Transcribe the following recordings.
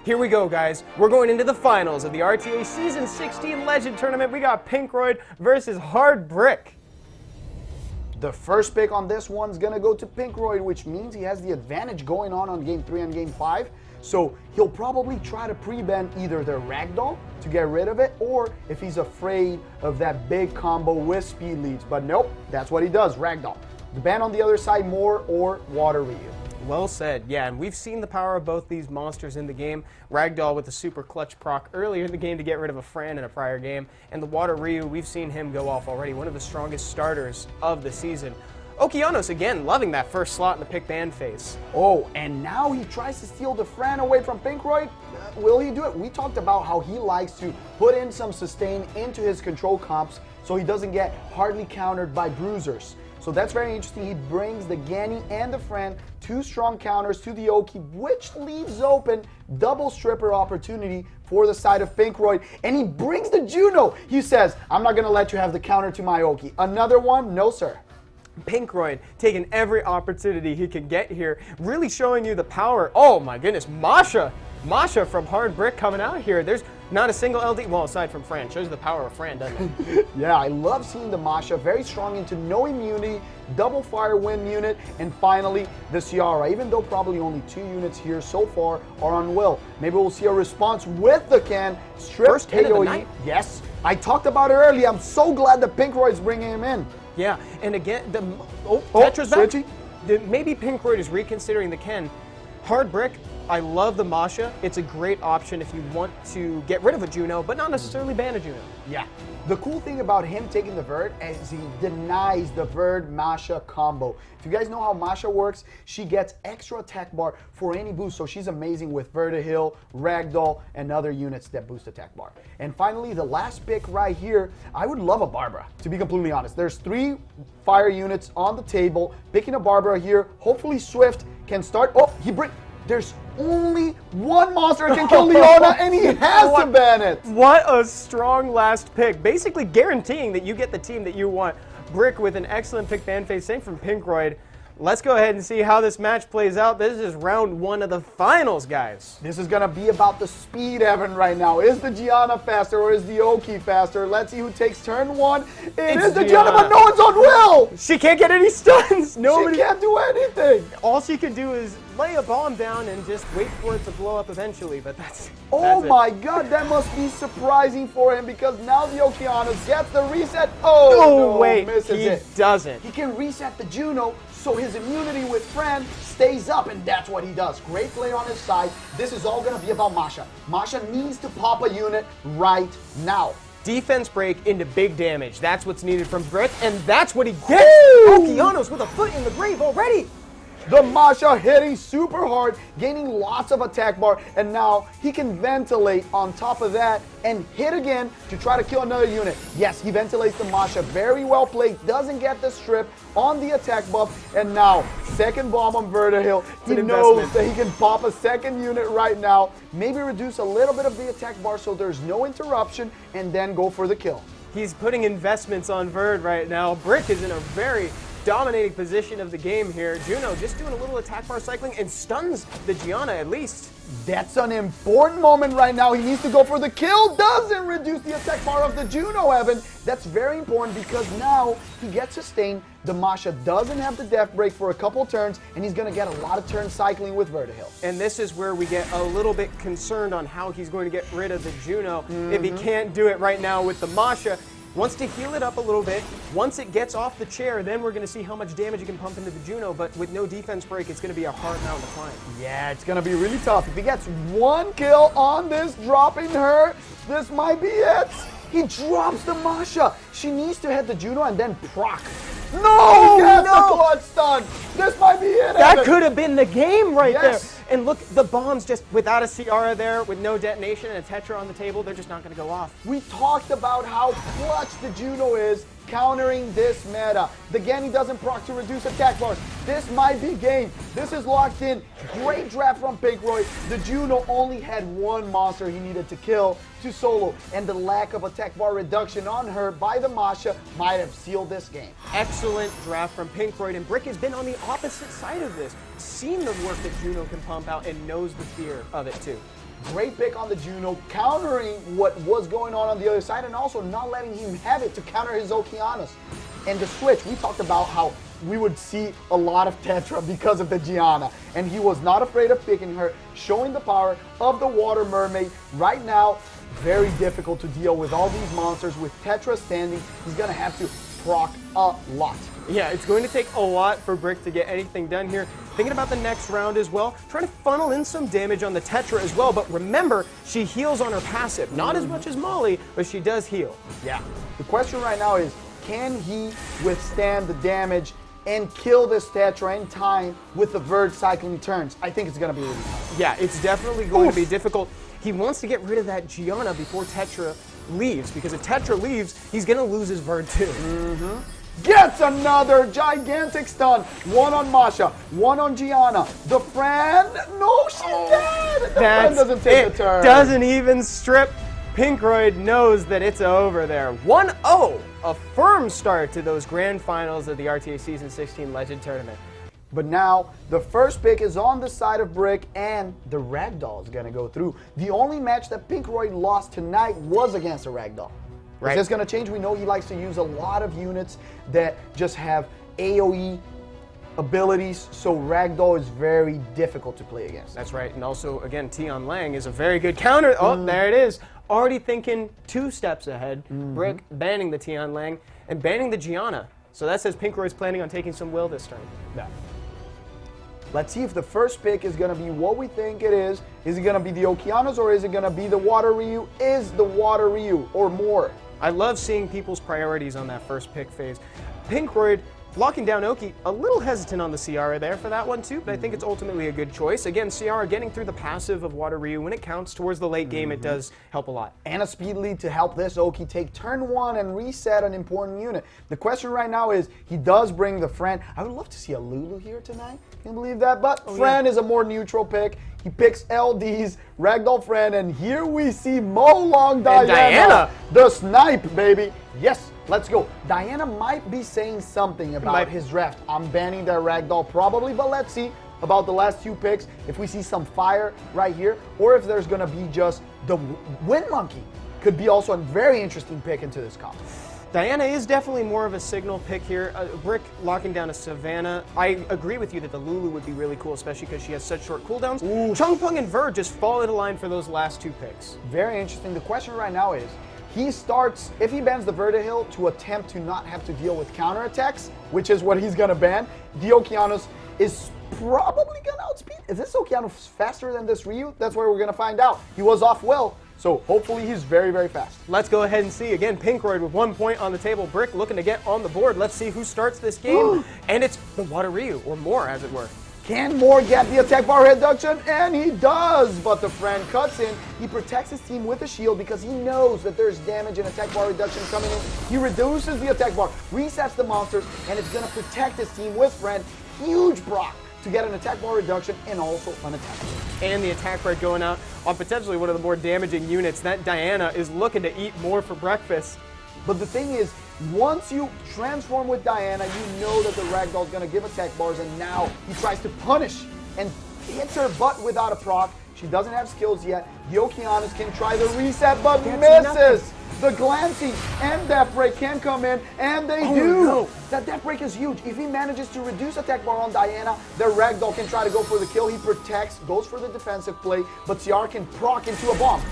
Here we go, guys. We're going into the finals of the RTA Season 16 Legend Tournament. We got PinkRoid versus Hard Brick. The first pick on this one's gonna go to PinkRoid, which means he has the advantage going on Game 3 and Game 5. So he'll probably try to pre-ban either their Ragdoll to get rid of it, or if he's afraid of that big combo with speed leads. But nope, that's what he does, Ragdoll. The ban on the other side, more or Water Ryu. Well said, yeah, and we've seen the power of both these monsters in the game. Ragdoll with the super clutch proc earlier in the game to get rid of a Fran in a prior game, and the Water Ryu, we've seen him go off already, one of the strongest starters of the season. Okeanos, again, loving that first slot in the pick ban phase. Oh, and now he tries to steal the Fran away from PinkRoid. Will he do it? We talked about how he likes to put in some sustain into his control comps so he doesn't get hardly countered by bruisers. So that's very interesting. He brings the Ganny and the Fran, two strong counters to the Oki, which leaves open double stripper opportunity for the side of PinkRoid. And he brings the Juno. He says, I'm not going to let you have the counter to my Oki. Another one? No, sir. PinkRoid taking every opportunity he can get here, really showing you the power. Oh my goodness, Masha from Hard Brick coming out here. There's not a single LD, well, aside from Fran. Shows the power of Fran, doesn't it? Yeah, I love seeing the Masha, very strong into no immunity, double fire wind unit, and finally the Ciara. Even though probably only 2 units here so far are on Will. Maybe we'll see a response with the can. Strip First hit of the night. Yes, I talked about it earlier. I'm so glad that PinkRoid's bringing him in. Yeah, and again, Tetra's back. Switchy. Maybe PinkRoid is reconsidering the Ken. Hard Brick, I love the Masha. It's a great option if you want to get rid of a Juno, but not necessarily ban a Juno. Yeah. The cool thing about him taking the Verd is he denies the Verd-Masha combo. If you guys know how Masha works, she gets extra attack bar for any boost, so she's amazing with Vertihill, Ragdoll, and other units that boost attack bar. And finally, the last pick right here, I would love a Barbara, to be completely honest. There's 3 fire units on the table. Picking a Barbara here, hopefully Swift can start. Oh, there's only one monster that can kill Leona, and he has to ban it. What a strong last pick. Basically guaranteeing that you get the team that you want. Brick with an excellent pick ban phase. Same from PinkRoid. Let's go ahead and see how this match plays out. This is round 1 of the finals, guys. This is going to be about the speed, Evan, right now. Is the Gianna faster or is the Oki faster? Let's see who takes turn 1. It is the Gianna, but no one's on Will. She can't get any stuns. Nobody. She can't do anything. All she can do is lay a bomb down and just wait for it to blow up eventually, but that's my God, that must be surprising for him because now the Okeanos gets the reset. Oh, no, wait, misses he it. doesn't. He can reset the Juno, so his immunity with Fran stays up, and that's what he does. Great play on his side. This is all going to be about Masha. Masha needs to pop a unit right now. Defense break into big damage. That's what's needed from Brick, and that's what he gets. Okeanos with a foot in the grave already. The Masha hitting super hard, gaining lots of attack bar, and now he can ventilate on top of that and hit again to try to kill another unit. Yes, he ventilates the Masha, very well played, doesn't get the strip on the attack buff, and now second bomb on Vertihill. He knows that he can pop a second unit right now, maybe reduce a little bit of the attack bar so there's no interruption, and then go for the kill. He's putting investments on Verd right now. Brick is in a very dominating position of the game here. Juno just doing a little attack bar cycling and stuns the Gianna at least. That's an important moment right now. He needs to go for the kill. Doesn't reduce the attack bar of the Juno, Evan. That's very important because now he gets sustained. The Masha doesn't have the death break for a couple turns, and he's going to get a lot of turn cycling with Vertihill. And this is where we get a little bit concerned on how he's going to get rid of the Juno. If he can't do it right now with the Masha, wants to heal it up a little bit. Once it gets off the chair, then we're going to see how much damage he can pump into the Juno, but with no defense break, it's going to be a hard mountain to climb. Yeah, it's going to be really tough. If he gets 1 kill on this, dropping her, this might be it. He drops the Masha. She needs to hit the Juno and then proc. No! He gets the clutch stun. This might be it. That could have been the game right there. And look, the bombs just without a Ciara there, with no detonation and a Tetra on the table, they're just not going to go off. We talked about how clutch the Juno is countering this meta. The Ganny doesn't proc to reduce attack bars. This might be game. This is locked in. Great draft from PinkRoid. The Juno only had 1 monster he needed to kill to solo, and the lack of attack bar reduction on her by the Masha might have sealed this game. Excellent draft from PinkRoid, and Brick has been on the opposite side of this. Seen the work that Juno can pump out and knows the fear of it too. Great pick on the Juno, countering what was going on the other side, and also not letting him have it to counter his Okeanos. And the switch, we talked about how we would see a lot of Tetra because of the Gianna, and he was not afraid of picking her, showing the power of the Water Mermaid. Right now, very difficult to deal with all these monsters. With Tetra standing, he's going to have to proc a lot. Yeah, it's going to take a lot for Brick to get anything done here. Thinking about the next round as well, trying to funnel in some damage on the Tetra as well, but remember, she heals on her passive. Not as much as Molly, but she does heal. Yeah. The question right now is, can he withstand the damage and kill this Tetra in time with the Verd cycling turns? I think it's going to be really tough. Yeah, it's definitely going to be difficult. He wants to get rid of that Gianna before Tetra leaves, because if Tetra leaves, he's going to lose his Verd too. Gets another gigantic stun. One on Masha, one on Gianna. The Fran, no, she's dead. The Fran doesn't take the turn. Doesn't even strip. PinkRoid knows that it's over there. 1-0, a firm start to those grand finals of the RTA Season 16 Legend Tournament. But now, the first pick is on the side of Brick, and the Ragdoll is going to go through. The only match that PinkRoid lost tonight was against a Ragdoll. Right. Is this going to change? We know he likes to use a lot of units that just have AoE abilities, so Ragdoll is very difficult to play against. That's right, and also, again, Tian Lang is a very good counter. Oh, there it is. Already thinking 2 steps ahead. Brick banning the Tian Lang and banning the Gianna. So that says PinkRoid's planning on taking some will this turn. Yeah. Let's see if the first pick is going to be what we think it is. Is it going to be the Okeanos, or is it going to be the Water Ryu? Is the Water Ryu or more? I love seeing people's priorities on that first pick phase. PinkRoid locking down Oki, a little hesitant on the Ciara there for that one too, but I think it's ultimately a good choice. Again, Ciara getting through the passive of Water Ryu, when it counts towards the late game, it does help a lot. And a speed lead to help this Oki take turn 1 and reset an important unit. The question right now is, he does bring the Fran. I would love to see a Lulu here tonight. Can you believe that? But Fran is a more neutral pick. He picks LD's Ragdoll Fran, and here we see Mo Long Diana. The snipe, baby. Yes. Let's go. Diana might be saying something about his draft. I'm banning that Ragdoll probably, but let's see about the last 2 picks. If we see some fire right here, or if there's going to be just the Wind Monkey. Could be also a very interesting pick into this comp. Diana is definitely more of a signal pick here. Brick locking down a Savannah. I agree with you that the Lulu would be really cool, especially because she has such short cooldowns. Changpeng and Verd just fall into line for those last 2 picks. Very interesting. The question right now is, he starts, if he bans the Vertihill to attempt to not have to deal with counterattacks, which is what he's going to ban, the Okeanos is probably going to outspeed. Is this Okeanos faster than this Ryu? That's where we're going to find out. He was off well, so hopefully he's very, very fast. Let's go ahead and see. Again, PinkRoid with 1 point on the table. Brick looking to get on the board. Let's see who starts this game. And it's the Water Ryu, or more, as it were. Can Moore get the attack bar reduction? And he does, but the Fran cuts in. He protects his team with a shield because he knows that there's damage and attack bar reduction coming in. He reduces the attack bar, resets the monsters, and it's going to protect his team with Fran. Huge proc to get an attack bar reduction and also an attack. And the attack rate going out on potentially one of the more damaging units. That Diana is looking to eat more for breakfast. But the thing is, once you transform with Diana, you know that the Ragdoll is going to give attack bars, and now he tries to punish and hits her butt without a proc. She doesn't have skills yet. The Okeanos can try the reset, but misses. The Glancy and Death Break can come in, and they do. No. That Death Break is huge. If he manages to reduce attack bar on Diana, the Ragdoll can try to go for the kill. He protects, goes for the defensive play, but Ciara can proc into a bomb.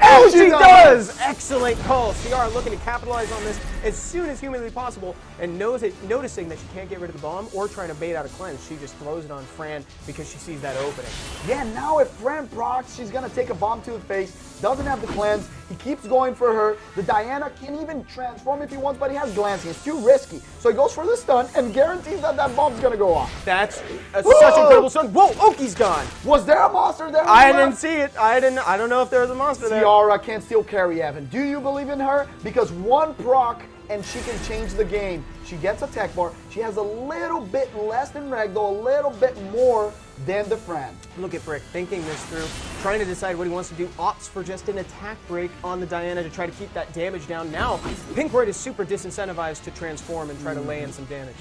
Oh, she does! Excellent call. Ciara looking to capitalize on this as soon as humanly possible, and noticing that she can't get rid of the bomb or trying to bait out a cleanse. She just throws it on Fran because she sees that opening. Yeah, now if Fran procs, she's going to take a bomb to the face. Doesn't have the cleanse. He keeps going for her. The Diana can even transform if he wants, but he has glancing. It's too risky. So he goes for the stun and guarantees that that bomb's going to go off. That's such incredible stun. Whoa, Oki's gone. Was there a monster there? I didn't see it. I don't know if there was a monster there. Ciara can still carry Evan. Do you believe in her? Because one proc and she can change the game. She gets attack bar. She has a little bit less than Ragdoll, a little bit more than the Fran. Look at Brick thinking this through, trying to decide what he wants to do. Opts for just an attack break on the Diana to try to keep that damage down. Now, PinkRoid is super disincentivized to transform and try to lay in some damage.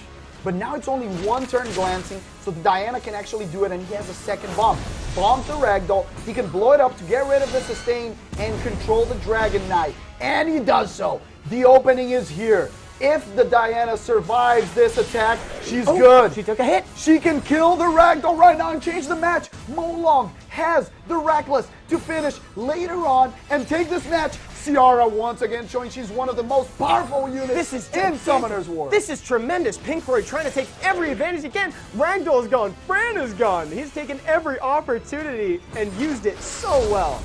but now it's only one turn glancing, so the Diana can actually do it, and he has a second bomb. Bombs the Ragdoll, he can blow it up to get rid of the sustain and control the Dragon Knight, and he does so. The opening is here. If the Diana survives this attack, she's good. She took a hit. She can kill the Ragdoll right now and change the match. Molong has the Reckless to finish later on and take this match. Ciara once again showing she's one of the most powerful units in Summoner's War. This is tremendous. PinkRoid trying to take every advantage he can. Ragdoll's gone. Fran is gone. He's taken every opportunity and used it so well.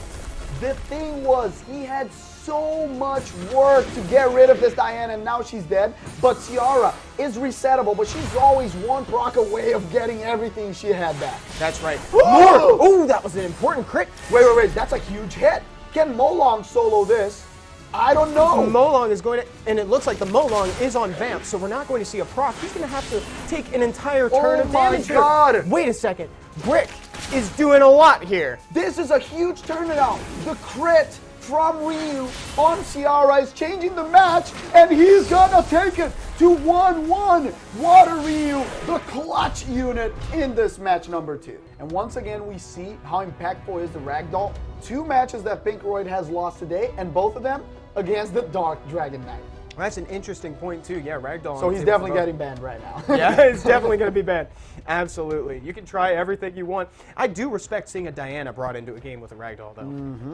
The thing was, he had so much work to get rid of this Diana, and now she's dead. But Ciara is resettable, but she's always one proc away of getting everything she had back. That's right. More! Oh, that was an important crit. Wait. That's a huge hit. Can Molong solo this? I don't know. Molong is going to, and it looks like the Molong is on Vamp, so we're not going to see a proc. He's going to have to take an entire turn of damage here. Oh my God. Wait a second. Brick is doing a lot here. This is a huge turnaround. The crit from Ryu on Ciara is changing the match, and he's gonna take it to 1-1. Water Ryu, the clutch unit in this match number 2. And once again, we see how impactful is the Ragdoll. 2 matches that PinkRoid has lost today, and both of them against the Dark Dragon Knight. That's an interesting point too. Yeah, Ragdoll. So he's definitely getting banned right now. Yeah, he's definitely going to be banned. Absolutely. You can try everything you want. I do respect seeing a Diana brought into a game with a Ragdoll, though. Mm-hmm.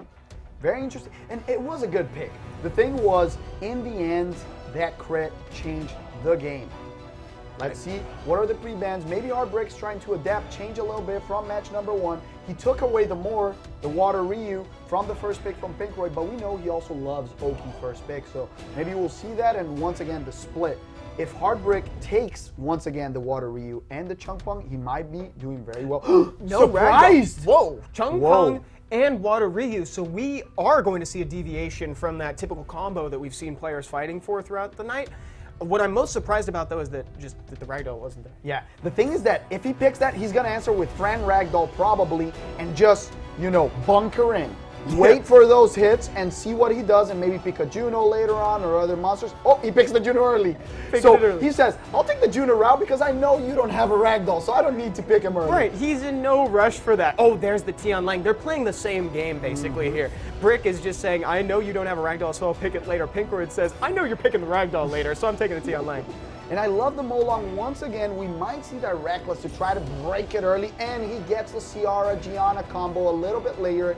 Very interesting. And it was a good pick. The thing was, in the end, that crit changed the game. Let's see, what are the pre-bans? Maybe Heartbreak's trying to adapt, change a little bit from match number 1. He took away the Water Ryu from the first pick from PinkRoid, but we know he also loves Oki first pick, so maybe we'll see that, and once again, the split. If Heartbreak takes, once again, the Water Ryu and the Chung Pong, he might be doing very well. No, surprised! Whoa, Chung Pong and Water Ryu, so we are going to see a deviation from that typical combo that we've seen players fighting for throughout the night. What I'm most surprised about, though, is that the Ragdoll wasn't there. Yeah, the thing is that if he picks that, he's going to answer with Fran Ragdoll probably and just, bunker in. Wait for those hits and see what he does and maybe pick a Juno later on or other monsters. Oh, he picks the Juno early. He says, I'll take the Juno route because I know you don't have a Ragdoll, so I don't need to pick him early. Right, he's in no rush for that. Oh, there's the Tian Lang. They're playing the same game, basically, here. Brick is just saying, I know you don't have a Ragdoll, so I'll pick it later. PinkRoid says, I know you're picking the Ragdoll later, so I'm taking the Tian Lang. And I love the Molong. Once again, we might see that Reckless to try to break it early, and he gets the Ciara-Gianna combo a little bit later.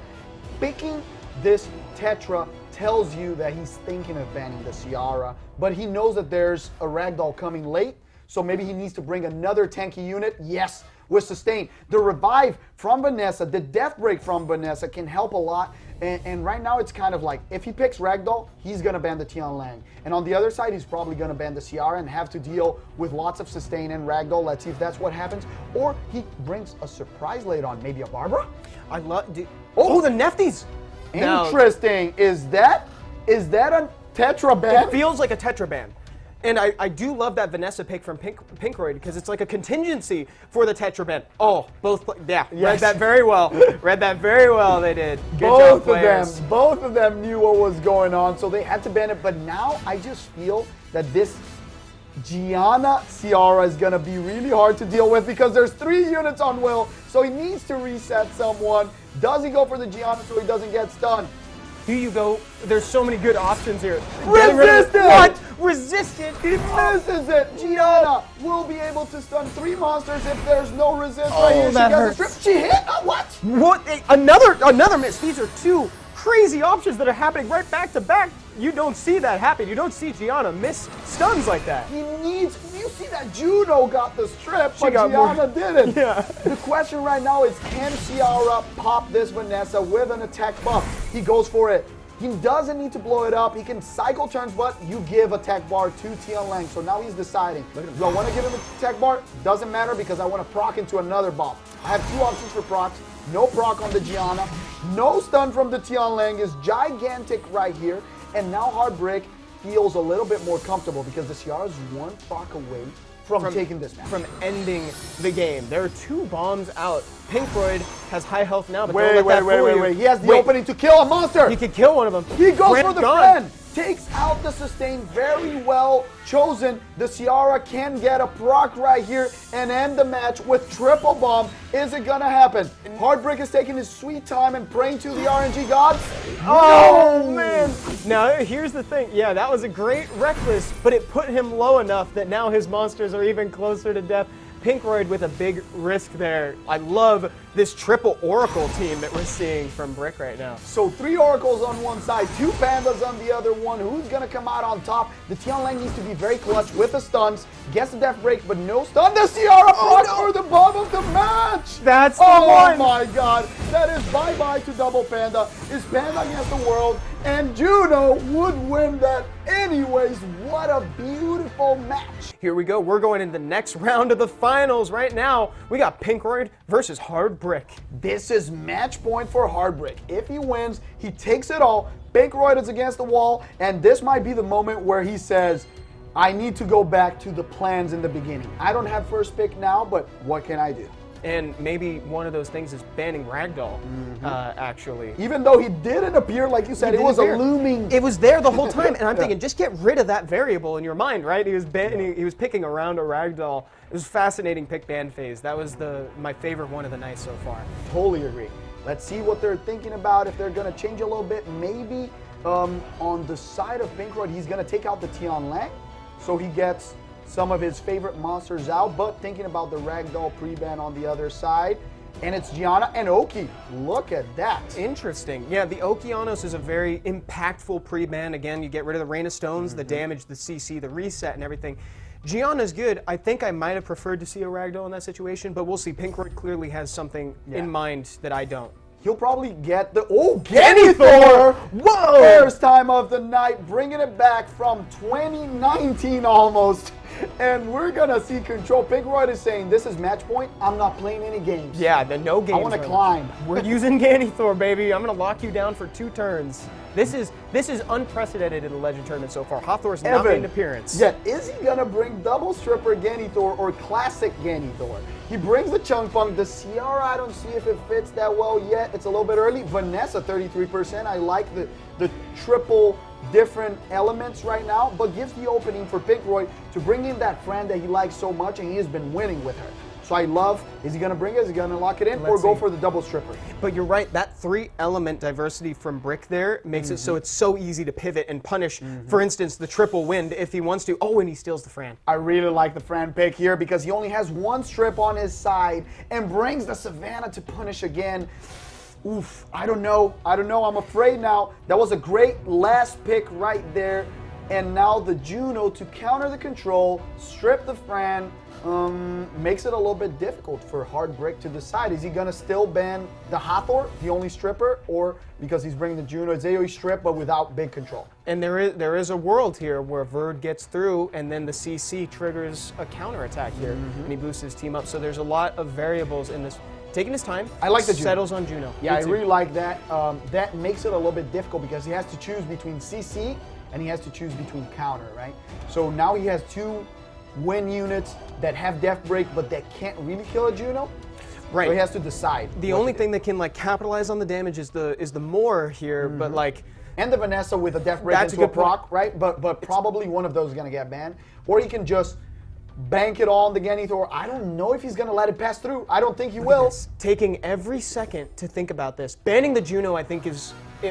Picking this Tetra tells you that he's thinking of banning the Ciara, but he knows that there's a Ragdoll coming late, so maybe he needs to bring another tanky unit. Yes, with sustain. The revive from Vanessa, the death break from Vanessa can help a lot, and right now it's kind of like, if he picks Ragdoll, he's going to ban the Tian Lang. And on the other side, he's probably going to ban the Ciara and have to deal with lots of sustain and Ragdoll. Let's see if that's what happens. Or he brings a surprise later on, maybe a Barbara? I love... Oh, the Nefties! Interesting. Is that a Tetra ban? It feels like a Tetra ban. And I do love that Vanessa pick from PinkRoid because it's like a contingency for the Tetra ban. Oh, yes. Read that very well. Read that very well, they did. Good job, players. Both of them knew what was going on, so they had to ban it. But now I just feel that this Gianna Ciara is going to be really hard to deal with because there's 3 units on Will, so he needs to reset someone. Does he go for the Gianna so he doesn't get stunned? Here you go. There's so many good options here. Resisted! What? Resisted? He misses it. Gianna will be able to stun 3 monsters if there's no resist right here. She gets a strip. She hit? What? What? Another miss. These are 2 crazy options that are happening right back to back. You don't see that happen. You don't see Gianna miss stuns like that. You see that Juno got the strip, but Gianna didn't. Yeah. The question right now is, can Ciara pop this Vanessa with an attack buff? He goes for it. He doesn't need to blow it up. He can cycle turns, but you give attack bar to Tian Lang. So now he's deciding, do I want to give him an attack bar? Doesn't matter because I want to proc into another buff. I have 2 options for procs. No proc on the Gianna. No stun from the Tian Lang is gigantic right here. And now Heartbreak feels a little bit more comfortable because the Ciara's 1 proc away from taking this match. From ending the game. There are 2 bombs out. PinkRoid has high health now, but wait. He has the opening to kill a monster. He could kill one of them. He goes for the friend. takes out the sustain, very well chosen. The Ciara can get a proc right here and end the match with triple bomb. Is it gonna happen? Heartbreak is taking his sweet time and praying to the RNG gods. Oh, man. Now, here's the thing. Yeah, that was a great reckless, but it put him low enough that now his monsters are even closer to death. PinkRoid with a big risk there. I love this triple Oracle team that we're seeing from Brick right now. So 3 Oracles on one side, 2 Pandas on the other one. Who's going to come out on top? The Tian Lang needs to be very clutch with the stuns. Gets the death break, but no stun. The Ciara proc for the bomb of the match. That's the one. Oh my god. That is bye-bye to Double Panda. It's Panda against the world. And Juno would win that anyways. What a beautiful match. Here we go. We're going into the next round of the finals right now. We got PinkRoid versus Hard Brick. This is match point for Heartbreak. If he wins, he takes it all. PinkRoid is against the wall, and this might be the moment where he says, I need to go back to the plans in the beginning. I don't have first pick now, but what can I do? And maybe one of those things is banning Ragdoll, actually. Even though he didn't appear, like you said, it was a looming. It was there the whole time, and I'm thinking, just get rid of that variable in your mind, right? He was he was picking around a Ragdoll. It was a fascinating pick ban phase. That was my favorite one of the night so far. Totally agree. Let's see what they're thinking about, if they're going to change a little bit. Maybe on the side of PinkRoid, he's going to take out the Tian Lang, so he gets some of his favorite monsters out, but thinking about the Ragdoll pre-ban on the other side. And it's Gianna and Oki. Look at that. Interesting. Yeah, the Okeanos is a very impactful pre-ban. Again, you get rid of the Rain of Stones, the damage, the CC, the reset, and everything. Gianna's good. I think I might have preferred to see a Ragdoll in that situation, but we'll see. PinkRoid clearly has something in mind that I don't. He'll probably get the Ganithor! Whoa! First time of the night, bringing it back from 2019 almost. And we're gonna see control. PinkRoid is saying, this is match point. I'm not playing any games. Yeah, the no games. I want to climb. We're using Ganithor, baby. I'm gonna lock you down for 2 turns. This is unprecedented in the Legend Tournament so far. Hathor's not made an appearance. Yeah, is he gonna bring double stripper Ganithor or classic Ganithor? He brings the Chung Fung. The Ciara, I don't see if it fits that well yet. It's a little bit early. Vanessa, 33%. I like the triple different elements right now, but gives the opening for PinkRoid to bring in that friend that he likes so much, and he has been winning with her. So I love, is he going to bring it? Is he going to lock it in? Or go for the double stripper? But you're right, that 3-element diversity from Brick there makes it so it's so easy to pivot and punish, for instance, the triple wind if he wants to. Oh, and he steals the Fran. I really like the Fran pick here because he only has 1 strip on his side and brings the Savannah to punish again. Oof, I don't know. I'm afraid now. That was a great last pick right there. And now the Juno to counter the control, strip the Fran, makes it a little bit difficult for Hard Brick to decide. Is he going to still ban the Hathor, the only stripper, or because he's bringing the Juno, it's AoE strip but without big control? And there is a world here where Verd gets through and then the CC triggers a counterattack here and he boosts his team up. So there's a lot of variables in this. Taking his time, I like the Juno. Settles on Juno. Yeah, I really like that. That makes it a little bit difficult because he has to choose between CC and he has to choose between counter, right? So now he has 2 win units that have death break but that can't really kill a Juno. Right. So he has to decide. The only thing that can capitalize on the damage is the Moor here, but and the Vanessa with a death break into a proc, right? But probably one of those is gonna get banned. Or he can just bank it all on the Ganithor. I don't know if he's going to let it pass through. I don't think he will. Taking every second to think about this. Banning the Juno, I think,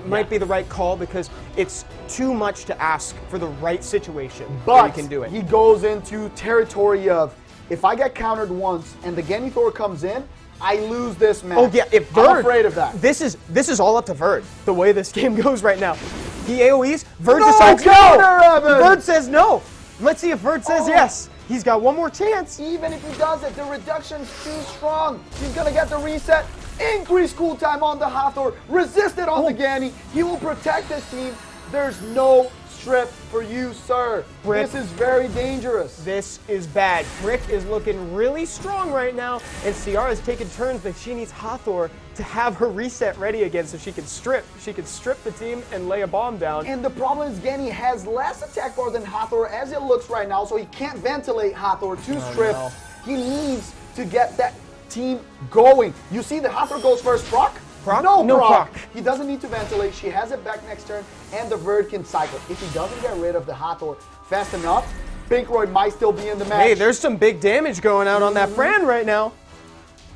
might be the right call because it's too much to ask for the right situation. But he can do it. He goes into territory of, if I get countered once and the Ganithor comes in, I lose this match. Oh yeah, if Verd, I'm afraid of that. This is all up to Verd. The way this game goes right now. He AoEs, Verd decides no. Verd says no. Let's see if Verd says yes. He's got one more chance. Even if he does it, the reduction's too strong. He's going to get the reset. Increase cooltime on the Hathor. Resist it on the Ganny. He will protect his team. There's no strip for you, sir. Brick, this is very dangerous. This is bad. Brick is looking really strong right now, and Ciara's taking turns that she needs Hathor to have her reset ready again so she can strip. She can strip the team and lay a bomb down. And the problem is Ganny has less attack bar than Hathor as it looks right now, so he can't ventilate Hathor to strip. No. He needs to get that team going. You see the Hathor goes first proc. Proc? No, No proc. proc. He doesn't need to ventilate. She has it back next turn, and the Verd can cycle. If he doesn't get rid of the Hathor fast enough, PinkRoid might still be in the match. Hey, there's some big damage going out on that Fran right now.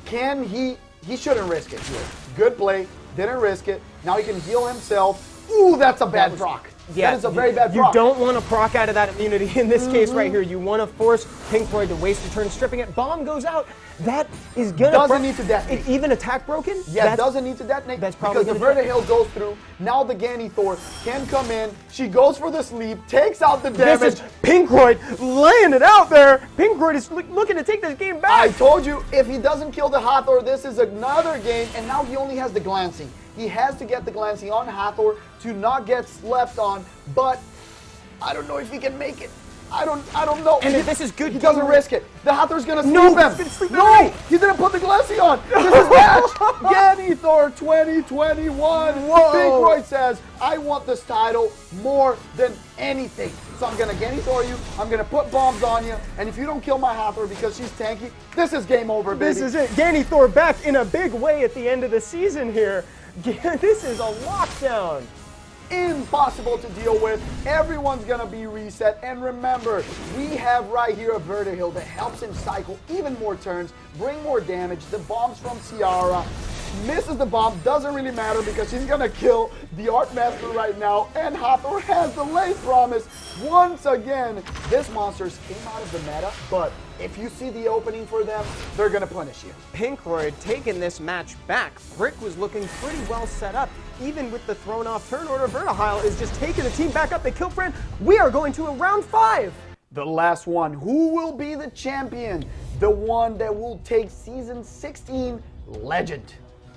Can he shouldn't risk it here. Good play, didn't risk it. Now he can heal himself. Ooh, that's a bad proc. Yeah, that is a very bad proc. You don't want to proc out of that immunity in this case right here. You want to force PinkRoid to waste a turn stripping it. Bomb goes out. That is gonna doesn't need to detonate. Even attack broken? Yeah, doesn't need to detonate. That's probably because the Vertihill goes through. Now the Ganithor can come in. She goes for the sleep, takes out the damage. This is PinkRoid laying it out there. PinkRoid is looking to take this game back. I told you, if he doesn't kill the Hathor, this is another game, and now he only has the glancing. He has to get the glancing on Hathor to not get slept on, but I don't know if he can make it. I don't know. And if this is good, he doesn't risk it. The Hathor's gonna sleep No, him. he's gonna sleep No, him. he didn't put the glancing on. This is match. Ganithor 2021. Whoa. PinkRoid says, I want this title more than anything. So I'm gonna Ganithor you. I'm gonna put bombs on you. And if you don't kill my Hathor because she's tanky, this is game over, baby. This is it. Ganithor back in a big way at the end of the season here. This is a lockdown. Impossible to deal with. Everyone's gonna be reset. And remember, we have right here a Vertihill that helps him cycle even more turns, bring more damage. The bombs from Ciara. Misses the bomb, doesn't really matter because she's gonna kill the Art Master right now, and Hathor has the late promise. Once again, this monsters came out of the meta, but if you see the opening for them, they're gonna punish you. PinkRoid taking this match back. Brick was looking pretty well set up. Even with the thrown off turn order, Vertihile is just taking the team back up. They kill Fran. We are going to a round 5. The last one. Who will be the champion? The one that will take season 16 legend.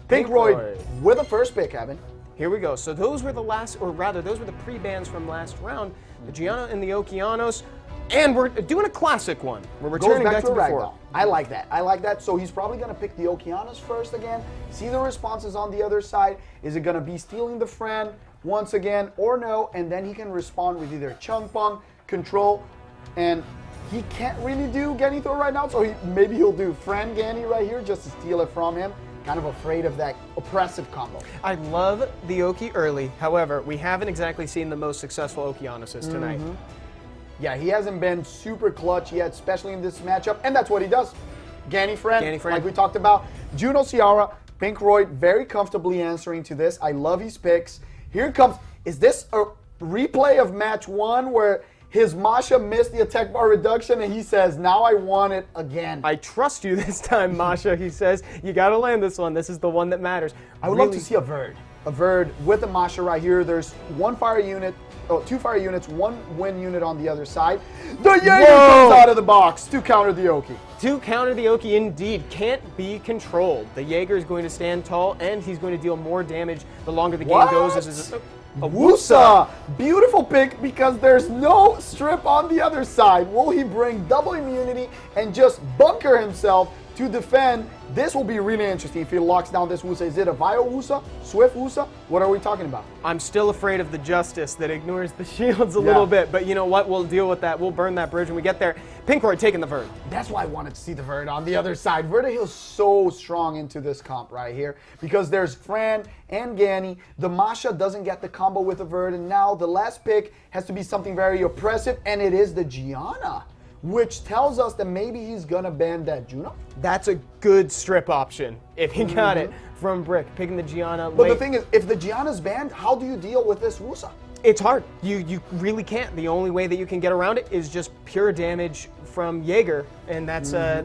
PinkRoid with the first pick, Evan. Here we go. So those were the last, or rather, those were the pre-bans from last round. The Gianna and the Okeanos. And we're doing a classic one. We're returning back to a before. Ragdoll. I like that. I like that. So he's probably going to pick the Okeanos first again. See the responses on the other side. Is it going to be stealing the Fran once again or no? And then he can respond with either Chung Pong, Control, and he can't really do Ganithor right now. So maybe he'll do Fran Gani right here just to steal it from him. Kind of afraid of that oppressive combo. I love the Oki early. However, we haven't exactly seen the most successful Okeanos tonight. Yeah, he hasn't been super clutch yet, especially in this matchup, and that's what he does. Gani Fran, like we talked about. Juno Ciara, PinkRoid very comfortably answering to this. I love his picks. Here it comes. Is this a replay of match 1 where his Masha missed the attack bar reduction and he says, now I want it again? I trust you this time, Masha, he says. You got to land this one. This is the one that matters. I would love to see a Verd. A Verd with a Masha right here. There's one fire unit, two fire units, one wind unit on the other side. The Jaeger comes out of the box to counter the Oki. To counter the Oki, indeed, can't be controlled. The Jaeger is going to stand tall, and he's going to deal more damage the longer the game goes. This is a Wusa! Beautiful pick because there's no strip on the other side. Will he bring double immunity and just bunker himself to defend? This will be really interesting if he locks down this Wusa. Is it a Vio Wusa? Swift Wusa? What are we talking about? I'm still afraid of the Justice that ignores the shields a little bit, but you know what? We'll deal with that. We'll burn that bridge when we get there. PinkRoid taking the Verd. That's why I wanted to see the Verd on the other side. Vertihill's so strong into this comp right here because there's Fran and Gani. The Masha doesn't get the combo with the Verd, and now the last pick has to be something very oppressive, and it is the Gianna, which tells us that maybe he's gonna ban that Juno. That's a good strip option if he got it from Brick, picking the Gianna But late. the thing is, if the Gianna's banned, how do you deal with this Wusa? It's hard. You really can't. The only way that you can get around it is just pure damage from Jaeger, and that's a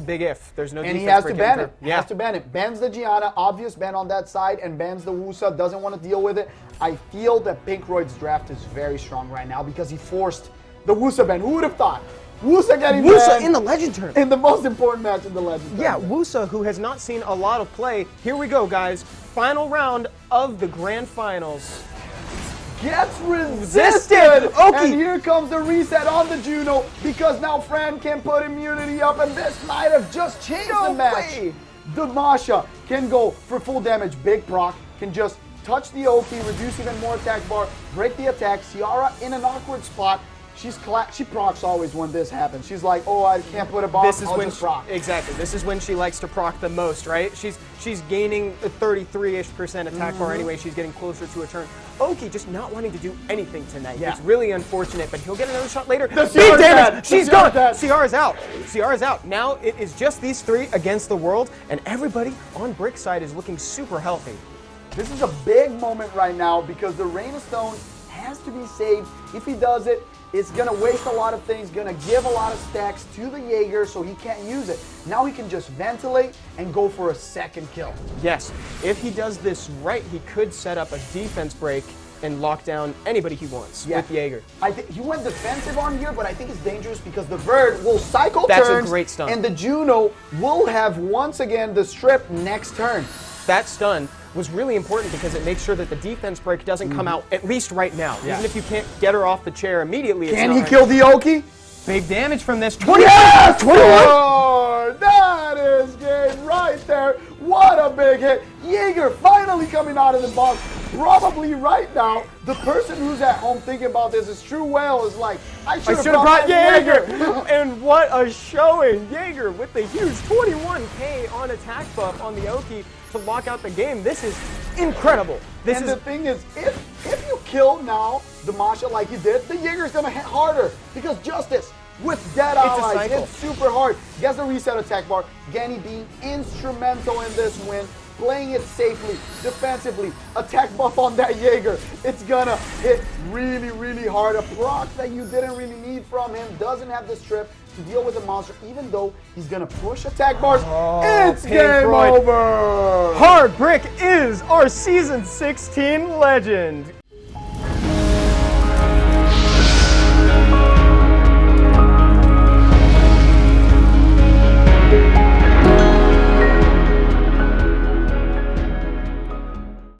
big if. There's no And defense he has for to it ban getting it. through. He has to ban it. Bans the Gianna, obvious ban on that side, and bans the Wusa, doesn't want to deal with it. I feel that PinkRoid's draft is very strong right now because he forced the Wusa ban. Who would have thought? Wusa getting banned in the Legend tournament. in the most important match in the Legend Yeah, tournament. Wusa, who has not seen a lot of play. Here we go, guys. Final round of the Grand Finals. Gets resisted! Oki. And here comes the reset on the Juno because now Fran can put immunity up, and this might have just changed the match. way. The Masha can go for full damage. Big proc can just touch the Oki, reduce even more attack bar, break the attack. Ciara in an awkward spot. she procs always when this happens. She's like, oh, I can't put a bomb, This is I'll when just proc. exactly. This is when she likes to proc the most, right? She's gaining a 33-ish% attack bar anyway. She's getting closer to a turn. Oki just not wanting to do anything tonight. Yeah. It's really unfortunate, but he'll get another shot later. The Big Ciara's damage. dead. She's The gone. Ciara's dead. Ciara's out. Ciara's out. Now it is just these three against the world, and everybody on Brick's side is looking super healthy. This is a big moment right now because the Rain of Stone has to be saved. If he does it, it's going to waste a lot of things, going to give a lot of stacks to the Jaeger so he can't use it. Now he can just ventilate and go for a second kill. Yes, if he does this right, he could set up a defense break and lock down anybody he wants with Jaeger. I think he went defensive on here, but I think it's dangerous because the Verd will cycle That's turns. a great stun. And the Juno will have once again the strip next turn. That stun was really important because it makes sure that the defense break doesn't come out, at least right now. Even if you can't get her off the chair immediately. Can he kill the Oki? Big damage from this. 20! Yes! 21! That is game right there. What a big hit. Jaeger finally coming out of the box. Probably right now, the person who's at home thinking about this is True Whale is like, I should have brought Jaeger. And what a showing. Jaeger with the huge 21k on attack buff on the Oki to lock out the game. This is incredible. The thing is, if you kill now the Masha like you did, the Jaeger's gonna hit harder because Justice with dead allies hits super hard. Gets the reset attack bar. Genny being instrumental in this win, playing it safely, defensively. Attack buff on that Jaeger. It's gonna hit really, really hard. A proc that you didn't really need from him. Doesn't have the strip to deal with the monster, even though he's gonna push attack bars. It's game over! Hark Brick is our Season 16 legend.